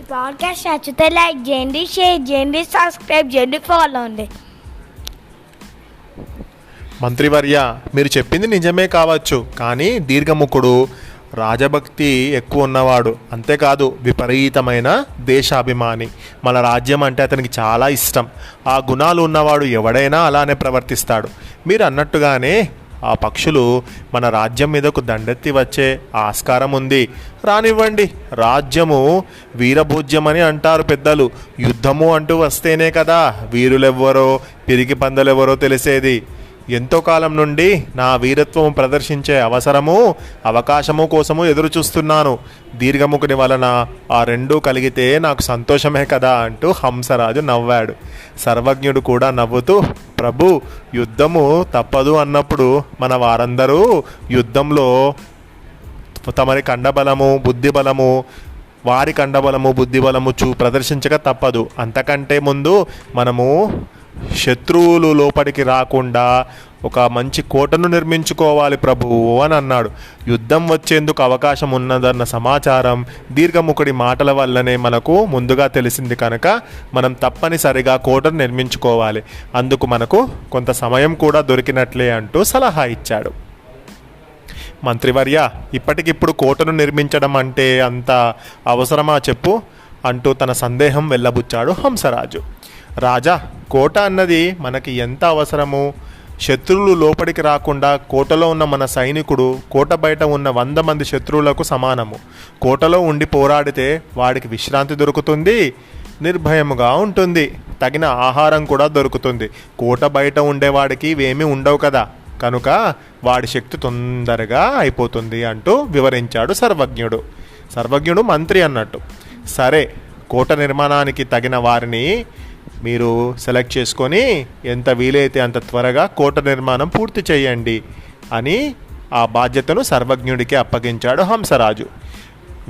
ఈ పాడ్కాస్ట్ నచ్చితే లైక్ చేయండి, షేర్ చేయండి, సబ్స్క్రైబ్ చేయండి, ఫాలో అండి. మంత్రివర్య, మీరు చెప్పింది నిజమే కావచ్చు, కానీ దీర్ఘముఖుడు రాజభక్తి ఎక్కువ ఉన్నవాడు, అంతేకాదు విపరీతమైన దేశాభిమాని. మన రాజ్యం అంటే అతనికి చాలా ఇష్టం. ఆ గుణాలు ఉన్నవాడు ఎవడైనా అలానే ప్రవర్తిస్తాడు. మీరు అన్నట్టుగానే ఆ పక్షులు మన రాజ్యం మీదకు దండెత్తి వచ్చే ఆస్కారం ఉంది. రానివ్వండి. రాజ్యము వీరభోజ్యమని అంటారు పెద్దలు. యుద్ధము అంటూ వస్తేనే కదా వీరులెవ్వరో పిరికి పందలెవరో తెలిసేది. ఎంతో కాలం నుండి నా వీరత్వం ప్రదర్శించే అవకాశము కోసము ఎదురు చూస్తున్నాను. దీర్ఘముఖుని వలన ఆ రెండూ కలిగితే నాకు సంతోషమే కదా అంటూ హంసరాజు నవ్వాడు. సర్వజ్ఞుడు కూడా నవ్వుతూ, ప్రభు, యుద్ధము తప్పదు అన్నప్పుడు మన వారందరూ యుద్ధంలో తమరి కండబలము బుద్ధిబలము వారి కండబలము బుద్ధిబలము ప్రదర్శించక తప్పదు. అంతకంటే ముందు మనము శత్రువులు లోపలికి రాకుండా ఒక మంచి కోటను నిర్మించుకోవాలి ప్రభువు అని అన్నాడు. యుద్ధం వచ్చేందుకు అవకాశం ఉన్నదన్న సమాచారం దీర్ఘముఖుడి మాటల వల్లనే మనకు ముందుగా తెలిసింది కనుక మనం తప్పనిసరిగా కోటను నిర్మించుకోవాలి. అందుకు మనకు కొంత సమయం కూడా దొరికినట్లే అంటూ సలహా ఇచ్చాడు. మంత్రివర్య, ఇప్పటికిప్పుడు కోటను నిర్మించడం అంటే అంత అవసరమా చెప్పు అంటూ తన సందేహం వెళ్ళబుచ్చాడు హంసరాజు. రాజా, కోట అన్నది మనకి ఎంత అవసరము? శత్రువులు లోపలికి రాకుండా కోటలో ఉన్న మన సైనికుడు కోట బయట ఉన్న 100 మంది శత్రువులకు సమానము. కోటలో ఉండి పోరాడితే వాడికి విశ్రాంతి దొరుకుతుంది, నిర్భయముగా ఉంటుంది, తగిన ఆహారం కూడా దొరుకుతుంది. కోట బయట ఉండేవాడికి ఇవేమీ ఉండవు కదా, కనుక వాడి శక్తి తొందరగా అయిపోతుంది అంటూ వివరించాడు సర్వజ్ఞుడు మంత్రి అన్నట్టు. సరే, కోట నిర్మాణానికి తగిన వారిని మీరు సెలెక్ట్ చేసుకొని ఎంత వీలైతే అంత త్వరగా కోట నిర్మాణం పూర్తి చేయండి అని ఆ బాధ్యతను సర్వజ్ఞుడికి అప్పగించాడు హంసరాజు.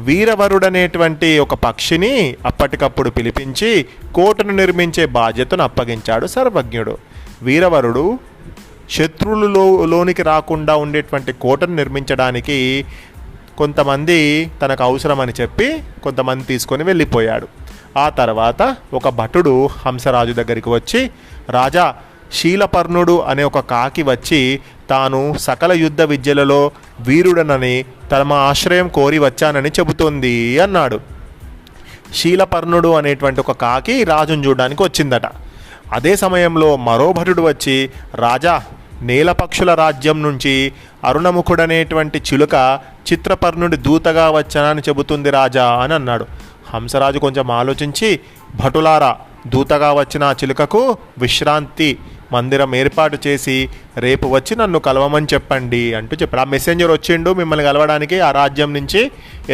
వీరవరుడనేటువంటి ఒక పక్షిని అప్పటికప్పుడు పిలిపించి కోటను నిర్మించే బాధ్యతను అప్పగించాడు సర్వజ్ఞుడు. వీరవరుడు శత్రువులోనికి రాకుండా ఉండేటువంటి కోటను నిర్మించడానికి కొంతమంది తనకు అవసరమని చెప్పి కొంతమంది తీసుకొని వెళ్ళిపోయాడు. ఆ తర్వాత ఒక భటుడు హంసరాజు దగ్గరికి వచ్చి, రాజా, శీలపర్ణుడు అనే ఒక కాకి వచ్చి తాను సకల యుద్ధ విద్యలలో వీరుడనని తమ ఆశ్రయం కోరి వచ్చానని చెబుతోంది అన్నాడు. శీలపర్ణుడు అనేటువంటి ఒక కాకి రాజును చూడడానికి వచ్చిందట. అదే సమయంలో మరో భటుడు వచ్చి, రాజా, నీలపక్షుల రాజ్యం నుంచి అరుణముఖుడనేటువంటి చిలుక చిత్రపర్ణుడి దూతగా వచ్చానని చెబుతుంది రాజా అని అన్నాడు. హంసరాజు కొంచెం ఆలోచించి, భటులారా, దూతగా వచ్చిన ఆ చిలుకకు విశ్రాంతి మందిరం ఏర్పాటు చేసి రేపు వచ్చి నన్ను కలవమని చెప్పండి అంటూ చెప్పాడు. ఆ మెసెంజర్ వచ్చిండు మిమ్మల్ని కలవడానికి, ఆ రాజ్యం నుంచి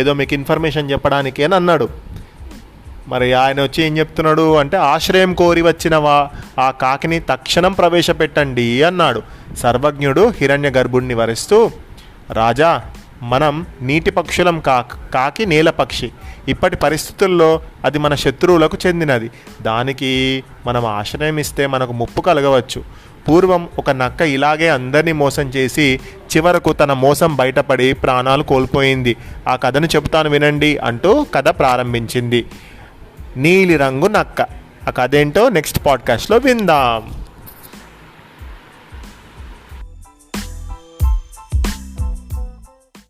ఏదో మీకు ఇన్ఫర్మేషన్ చెప్పడానికి అని అన్నాడు. మరి ఆయన వచ్చి ఏం చెప్తున్నాడు అంటే, ఆశ్రయం కోరి వచ్చిన ఆ కాకిని తక్షణం ప్రవేశపెట్టండి అన్నాడు. సర్వజ్ఞుడు హిరణ్య గర్భుడిని వరిస్తూ, రాజా, మనం నీటి పక్షులం, కాకి నేల పక్షి. ఇప్పటి పరిస్థితుల్లో అది మన శత్రువులకు చెందినది. దానికి మనం ఆశ్రయం ఇస్తే మనకు ముప్పు కలగవచ్చు. పూర్వం ఒక నక్క ఇలాగే అందరినీ మోసం చేసి చివరకు తన మోసం బయటపడి ప్రాణాలు కోల్పోయింది. ఆ కథను చెబుతాను వినండి అంటూ కథ ప్రారంభించింది. నీలిరంగు నక్క. ఆ కథ ఏంటో నెక్స్ట్ పాడ్కాస్ట్లో విందాం.